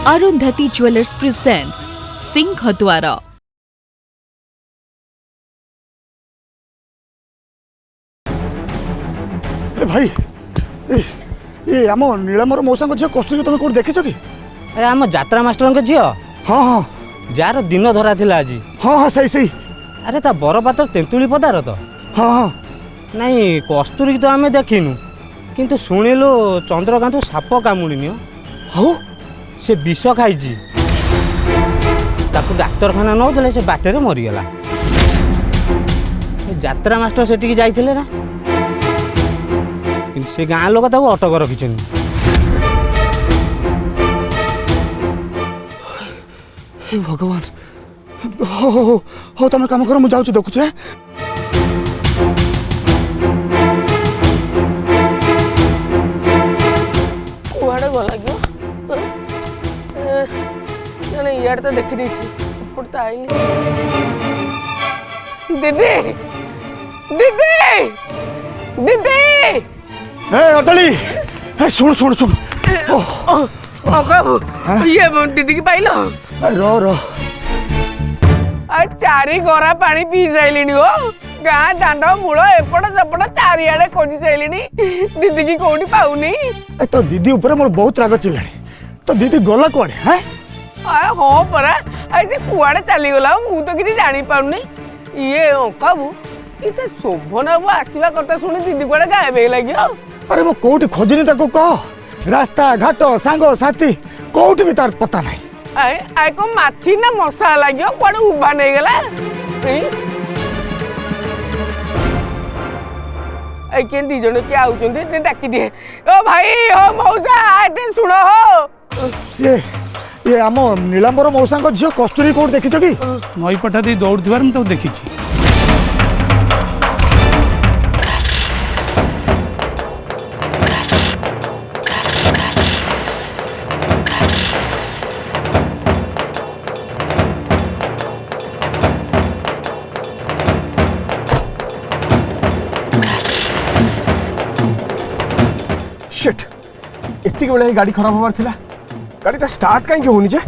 Arundhati jewellers presents सिंहद्वार। भाई ये आम नीलमर मौसा झील कस्तूरी तुम कौन देख कि? अरे आम जात्रा मास्टर के झील। हाँ हाँ जार दिन धरा थिला आज। हाँ हाँ सही सही। अरे ता बरपातर तेंतुली पदार तो। हाँ हाँ नहीं कस्तूरी तो आम देखिनु किंतु शुणिलु चंद्रकांत साप कामुड़ीनी। हाँ से विष खाई डाक्तरखाना नौले से बाटर मरीगला। जात्रा मास्टर से जाइए ना से गाँ लोक अटक रखी। भगवान हो हो हो तुम काम कर मुझे जाऊँ देखुचे। कुआड़े गला क्यों जने यार तो देखी देछि ऊपर तो आइली। दीदी दीदी दीदी ए अटली ए सुन सुन सुन बाबू ये दीदी की पाइलो। रो रो चारि गरा पानी पी साइलिनी हो। गाँ दांड मूल एपट सेपट चारिआडे खोजी साइलिनी दीदी की कोठी पाउनी। तो दीदी ऊपर मोर बहुत राग चिल्लानी। तो दीदी गला कुआडे? हैं हाँ परा ऐसे कुआडे चली गला मु तो किसी जानी पाउनी। ये अंकाबू इसे शोभन बाबू आसवा कथा शुणी दीदी कुआडे गायब हो लगी। अरे मो कोठी खोजनी ताको कह। रास्ता घाट सांग साथी कोठी भी तार पता नहीं। आए को माछी ना मशा लगे कुआडे उभा नहीं गला। के दी जन के आउचंती डाकी दिए। ओ भाई ओ मौसा आटे सुनो हो। ये आम नीलांबर मौसा झील कस्तूरी कौन देखी कि? नई पटा दे दौड़ मुझे देखी। शिट इतनी बेले गाड़ी खराब होबार थिला। गाड़ी स्टार्ट कहीं होनी जे?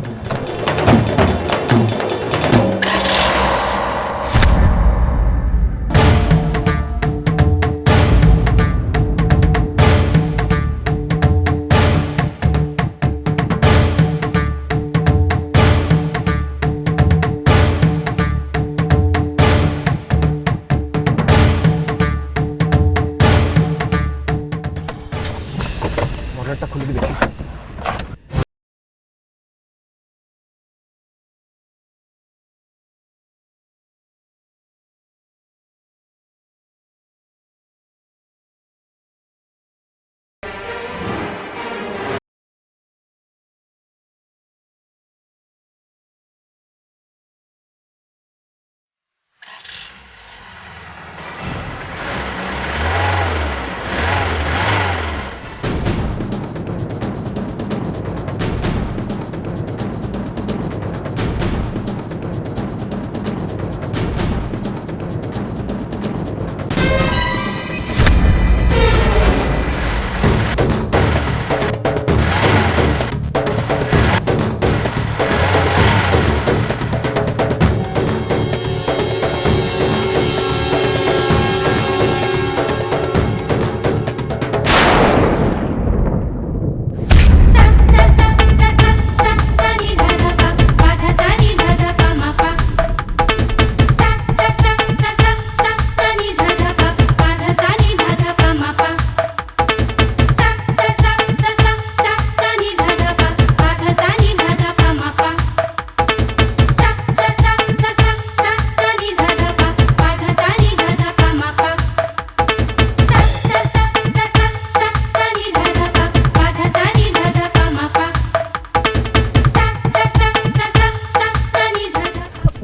बनेटटा खोल के देखी।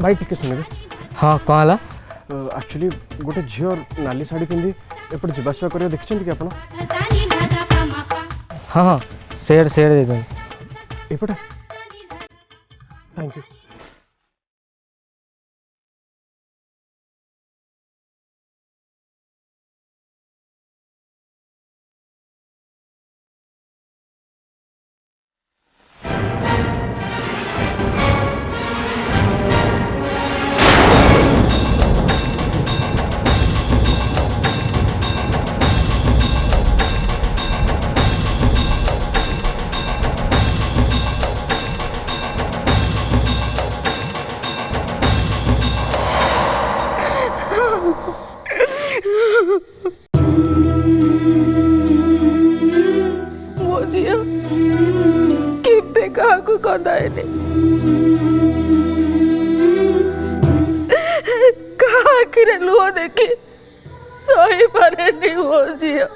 भाई टिके सुनबे। हाँ कौन है? एक्चुअली गोटे झील नाली शाढ़ी पिंधि एपटे जावासवा कर देखते कि आप? हाँ हाँ शेयर दे दें एपटे। Thank you. କାହାକୁ କଦାଏନି କାହା ଆଖିରେ ଲୁହ ଦେଖି ସହିପାରେନି ମୋ ଝିଅ।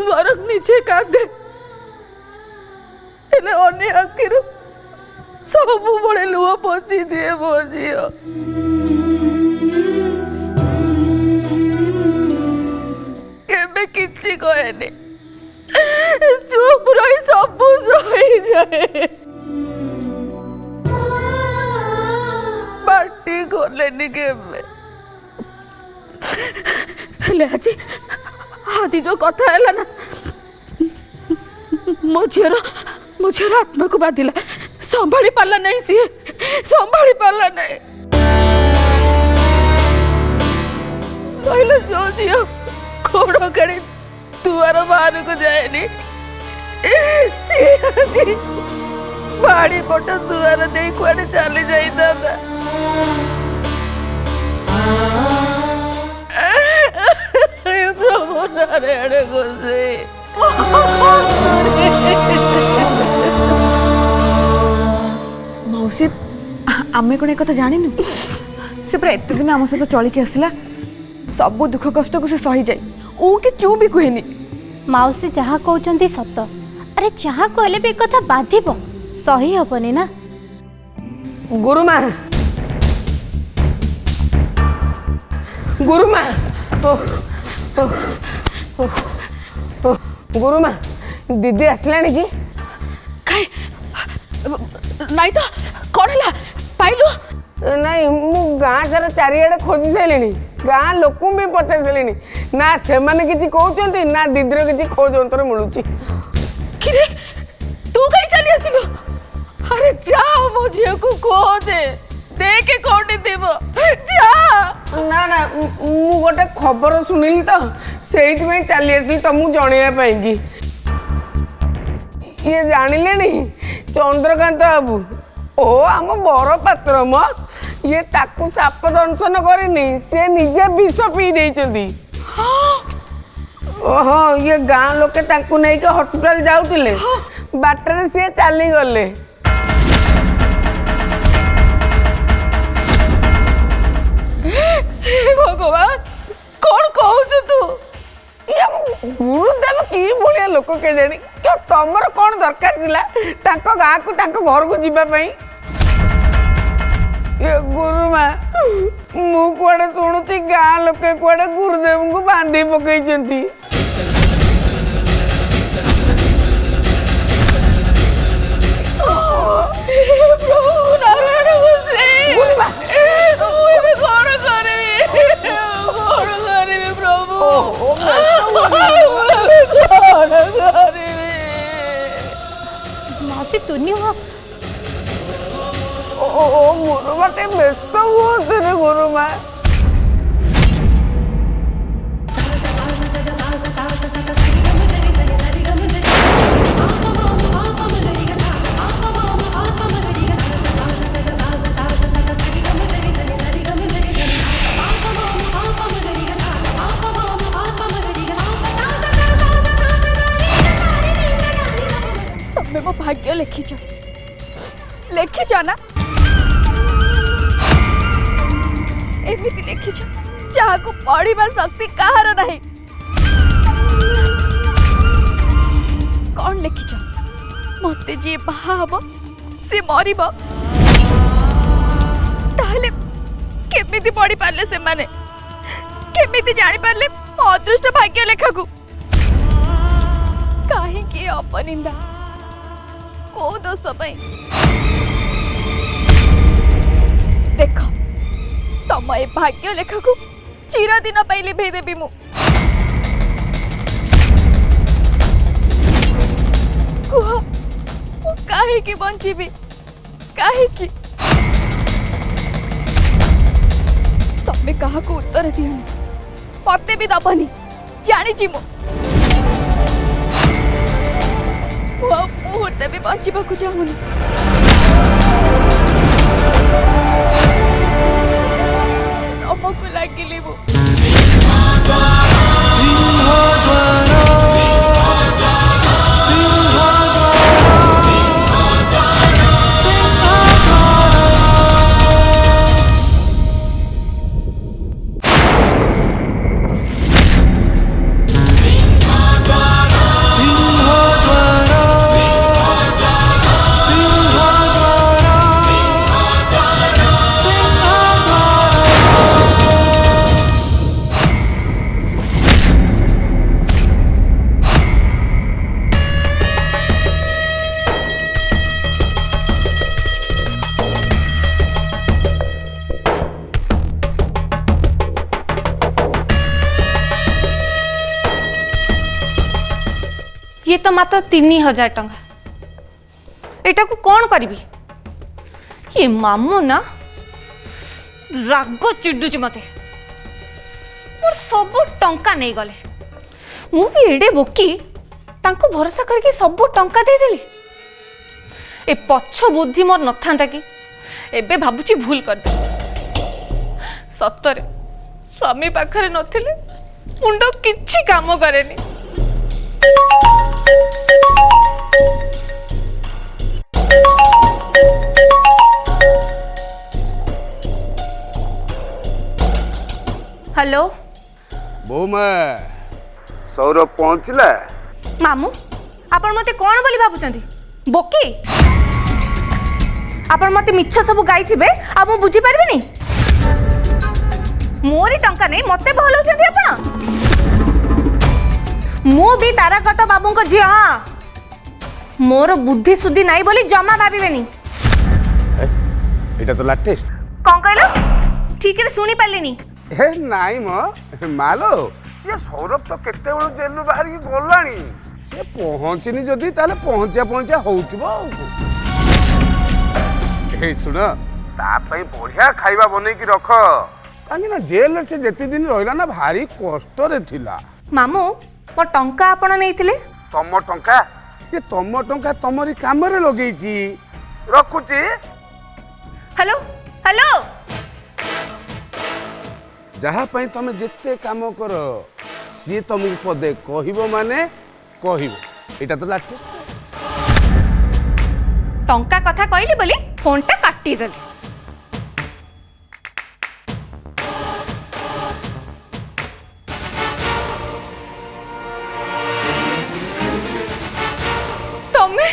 ବରଂ ନିଜେ କାନ୍ଦେ ହେଲେ ଅନ୍ୟ ଆଖିରୁ ସବୁବେଳେ ଲୁହ ପୋଛି ଦିଏ ମୋ ଝିଅ। କେବେ କିଛି କହେନି, ଚୁପ୍ ରହି ସବୁ ସହିଯାଏ। ପାଟି ଖୋଲେନି କେବେ। ହେଲେ ଆଜି ଯୋଉ କଥା ହେଲା ନା ମୋ ଝିଅର ଆତ୍ମାକୁ ବାଧିଲା। ସମ୍ଭାଳି ପାରିଲା ନାହିଁ, ସିଏ ସମ୍ଭାଳି ପାରିଲା ନାହିଁ। କହିଲେ ଯୋଉ ଝିଅ ଗୋଡ଼ କାଢି ଦୁଆର ବାହାରକୁ ଯାଏନି, ସିଏ ଆଜି ବାଡ଼ି ପଟ ଦୁଆର ଦେଇ କୁଆଡେ ଚାଲି ଯାଇଥାନ୍ତା। ପ୍ରଭୁ ନାରାୟଣ ଗୋସାଇ। मौसी आमे कौन एक जानु से पूरा एत दिन आम सहित चलिकी आसला सब दुख कष्ट को से सही जाए ओ कि चू भी कहेनी। माउसी जहाँ कहते सत। अरे जहाँ कहले भी कथा बाधिब सही हेनी ना। गुरुमा गुरुमा गुरुमा दीदी आसलानी कि नहीं तो कौन है पाइलु? नहीं मु गाँ सारा चारिआडे खोजी सारे गाँ लोक भी पचार सारे ना से किसी कहते ना दीदीर किसी खोज अंतर मिलूँ। किरे तू कहीं चली आसिलु? अरे जा मो झील को खोजे देखे कौन थी जा। ना ना मु गोटे खबर शुणिली तो से चली आसली तुमको जनवाई कि ये जानिले नहीं चंद्रकांत बाबू ओ आम बर पात्र म ये ताकू साप दंशन करनी से निजे विष पी देइचंदी। ओहो ये गाँ लोके ताकू नहीं के हॉस्पिटल जाउतिले बाटर से चली गले। भगवान कौन कहू तू? गुरुदेव कि भाया लोक के जानी क्या तमर कौन दरकार थिला ताको गाँ को ताको घर को जीवा पई? ये गुरुमा मु कुआडे शुणुची गाँ लोके कुआडे गुरुदेव को बांधी पकईचंती। प्रभु नारायण गोसाई गुरुमा कौन करेबी प्रभु मौसी तुनी हो ओ गुरुमा ते व्यस्त हुए रे गुरुमा। तमें मो भाग्य लिखिच ना एमती लिखिच जहाँ को पढ़ा शक्ति कहार नहीं। कौन लिखिच मत जी बाहा सी मर केमिति पढ़ी पारे से माने केमिति जानी पारे मो अदृष्ट भाग्य लेखा को कहीं अपनिंदा को दोष देख तम ए भाग्य लेखा को चिरदिन लिभे देवी मु कुह कहीं बंचीबी कहीं तमे कहा को उत्तर दियनी मत भी दबनी जानी मु मुहूर्ते भी बंचा चाहूनी। तमको लगिली मु ये तो मात्र 3000 टंका एटा को कौन करी ये मामू ना राग चिडुची मते मोर सब टंका नहीं गले मु भी एडे बोकी तांको भरोसा करके सब टंका दे देली ए पछ बुद्धि मोर नथांता कि एबे भाबुची भूल कर दे सत्तरे स्वामी पाखरे नथिले मुंड किछि काम करेनी हेलो बोमा सौरभ पहुंचला मामू आपण मते कोन बोली भाबुचंती बोकी आपण मते मिछ सब गाइथिबे आ मु बुझी परबिनी मोरी टंका नहीं मते भलौचंती आपण मु भी ताराकत बाबू को झिया हाँ मोर बुद्धि सुद्धि नहीं बोली जमा भाबिबेनी एटा तो लेटेस्ट कौन कहलो ठीक रे सुनी पालिनी हे नाई म मालो ये सौरभ तो केते बड़ जेल बाहर की गलानी से पहुंचनी जदी ताले पहुंचा होउतबो ए सुन ता पई बढ़िया खाइबा बनै की रख काहे ना जेल से जति दिन रहिला ना भारी कष्ट रे थिला मामू मो टंका आपण नेइथिले तम टंका ये तम टंका तमरी काम रे लगेची रखुची हेलो हेलो जहाँ पाई तमे जिते काम कर सी तुमको पदे कहबो माने कहबो एटा तो लास्ट टंका कथा कहली बोली फोन टा काटी देली तमे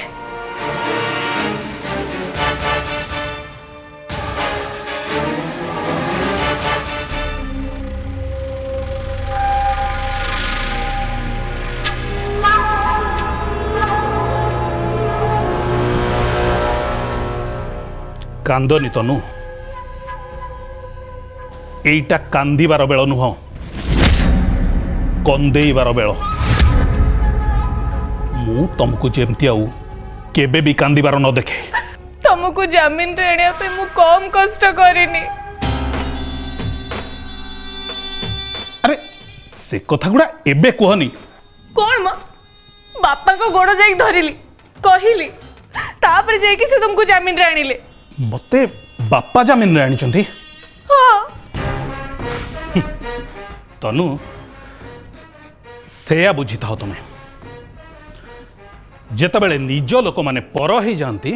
कांदनी तनु एइटा कांदीबार बेल नुह कंदेइबार बेल मु तुमको जेमती आउ केबे भी कांदीबार न देखे तुमको जमीन रे आनिया पे मु कम कष्ट करिनी अरे से कथा गुड़ा एबे कहनी कौन म बापा को गोड़ जाई धरिली कहिली तापर जाई कि से तुमको जमीन रे आनिले मते बापा जमीन रे आनिचंती हां तनु सेया बुझी था तुम्हें जेतेबेले निज लोक माने पर हो जाती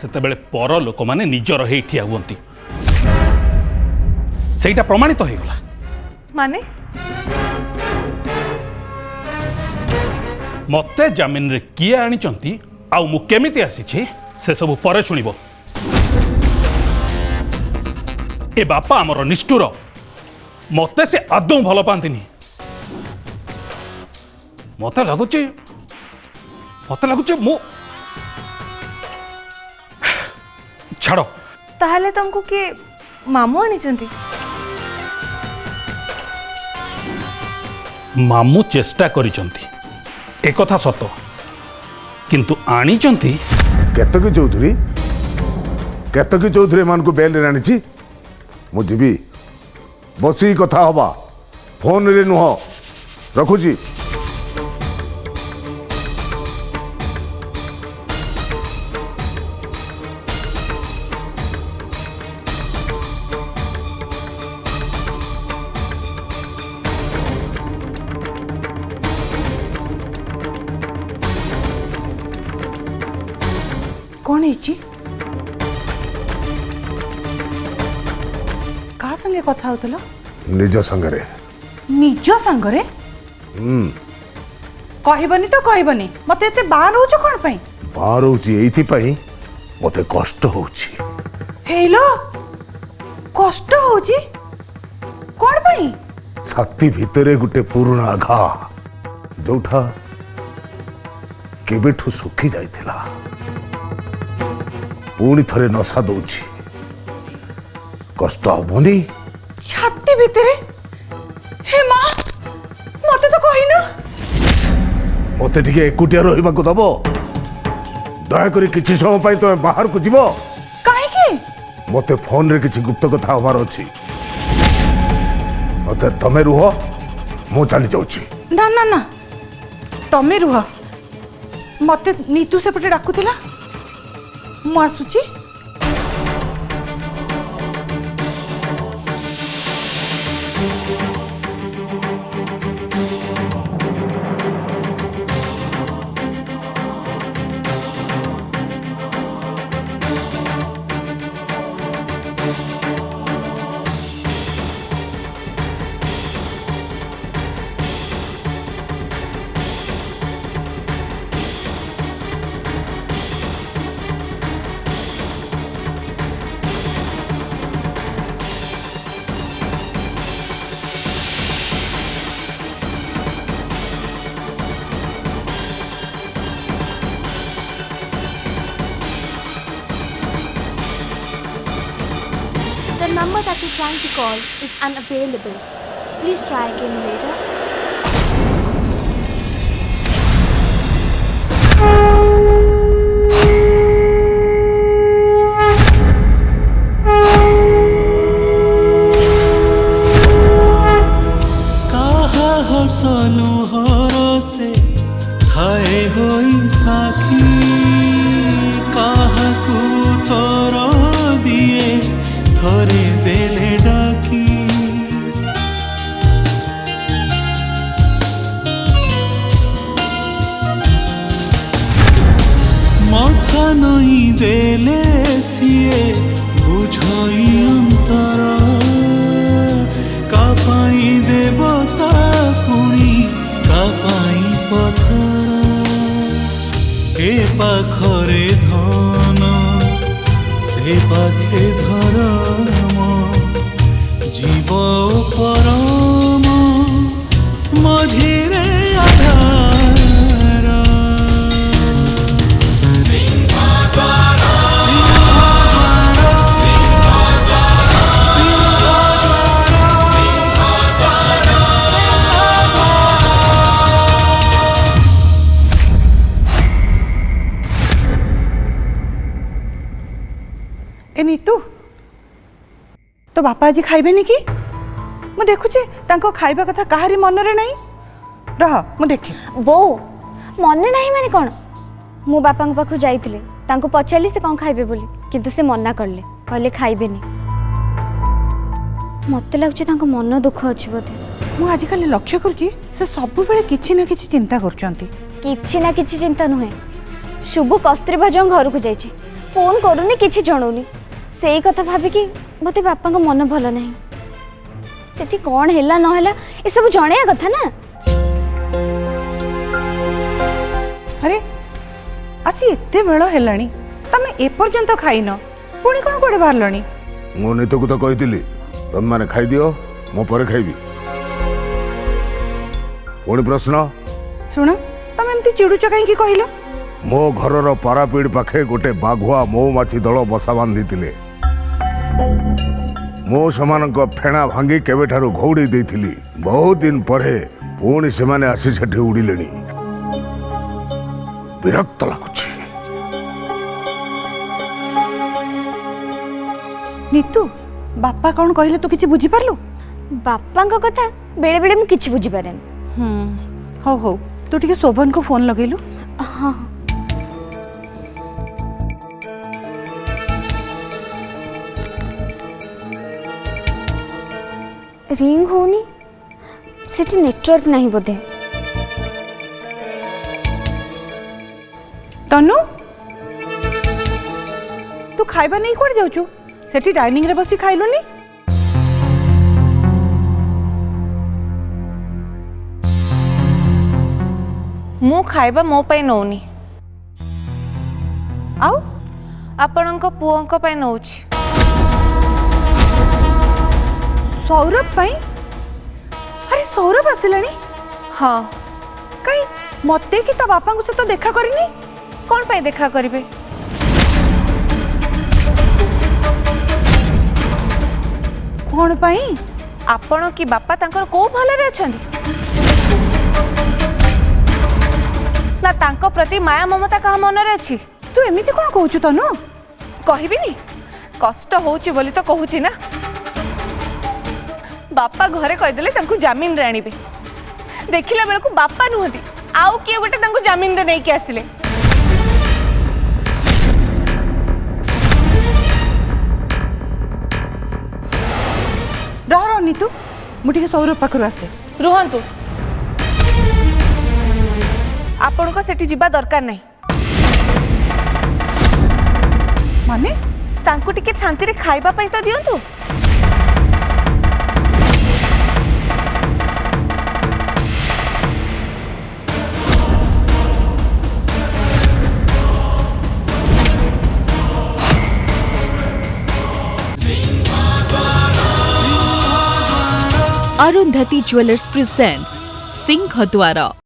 सेतेबेले पर लोक माने निजर हे ठिया हुअंती सेटा प्रमाणित हो गला माने मते जमीन रे किए आनिचंती आउ मु केमिति आसीछि से सब परे सुनिबो ए बापा आमर निष्ठुर मते से आदौ भल पांतिनी मते लागुची मु छाड़ ताहले तुमको के मामू आनी चंती मामू चेष्टा करिचंती एक कथा सत किंतु आनिचंती केतकी चौधरी मान को बेल रे आनी मु जीवी बसी कथा हवा फोन रे नुह रखुची कौन है का संगे कथा होतलो निज संगरे निज संगरे कहबनी तो कहबनी मते एते बाहर होछ कोन पई बाहर होची एथि पई मते कष्ट होची हेलो कष्ट होची कोन पई छाती भितरे गुटे पुराना घा जोठा केबेठू सुखी जाइथिला पुणी थरे नशा दउची कष्ट हबनी छाती भितरे हे मां मते तो कहिनो मो मते टिके एकुटिया रहिबाकु दबो दयाकरी किछि समय पाई तुम बाहर को जीवो काहे मते फोन रे किछि गुप्त कथा हबार अछि मते तमे रुह मु चली जाउछि ना ना ना तमे रुह मते नीतू सेपटे डाकुथिला मु आसुची The number that you're trying to call is unavailable. Please try again later. काहा हसलु हरसे थाए होई साखी काहाकू तोर दिए थरे देले डाकी मथा नई देले सिए बुझई अंतर कापाई देवता पुणी कापाई पथर ए पाखरे धन से पाखे धरम जीव परम मझिरे आधार ए नीतू तो बापा आज खाइबेनी कि मु देखुचे तांको खाइबा कथा काहारी मनरे नहीं रह मु देखे बो मने नहीं माने कौन मो बापा पाखु जाइतिले तांको पचाली से कौन खाइबे बोली किंतु से मना करले कहले खाइबेनी मते लागुचे तांको मन दुख अछि बोधे मु आजिकल लक्ष्य करूची से सब बेले किछि ना किछि चिंता करचंती किछि ना किछि चिंता नुहे शुभ कस्त्रीभा जो घर को जाइए फोन करूनी किछि जणौनी सेई कथा भाबी कि मते बापा को मन भल नहीं सेठी कौन हैला न हैला ए सब जणया कथा ना अरे आसी एते बेळ हेलाणी तमे ए पर्यंत खाइनो पुणी कोन कोडे बाहरलणी मु नीतू को तो कहितिली तुम माने खाई दियो मो परे खाइबी पुणी प्रश्न सुण तमे एमती चिडुच काई की कहिलो मो घरर पारापीड़ पाखे गोटे बाघुआ मौमाछी दल बसा बांधिथिले मो समानक फेणा भांगी केबेठारु घौड़ी देइथिली बहुत दिन परे पुणी सेमाने आसी सेठी उड़िलेनी विरक्त लागुछि नीतू बापा कौन कहले तू किछि बुझी पारलु बापा को कथा बेले बेले मु किछि बुझी पारेन हो हो तू टिके शोभन को फोन लगेलु हां रिंग होनी सिटी नेटवर्क नहीं बोधे तनु तू खाइबा नहीं कोड जाउछु सेठी डाइनिंग रे बसी खाइलुनी मु खाइबा मो पई नौनी आउ आपणको पुओंको पई नौछि सौरभ पाई अरे सौरभ आसिलानी हाँ कई मते कि तो बापा को से तो देखा करिनी कौन पाई देखा करिवे कौन पाई आपण की बापा तांकर को भलरे अछंती ना तांको प्रति माया ममता कहा मनरे अछि। तू एमिति कोन कहूचु तनु? कहबिनी कष्ट होउची बोली तो कहूची ना। बापा घरे कहिदेले तांको जामीन रे आनिबे। देखिला बेलको बापा नुहती आउ किए गोटे तांको जामीन रे नै के आसिले। रह नीतू मुझे सौरभ पाखर आसे। रुहंतु आपण को सेठी जिबा दरकार नहीं। माने तांको टिके शांति रे खाइबा पई तो दियंतु। अरुंधति ज्वेलर्स प्रेजेंट्स सिंह द्वार।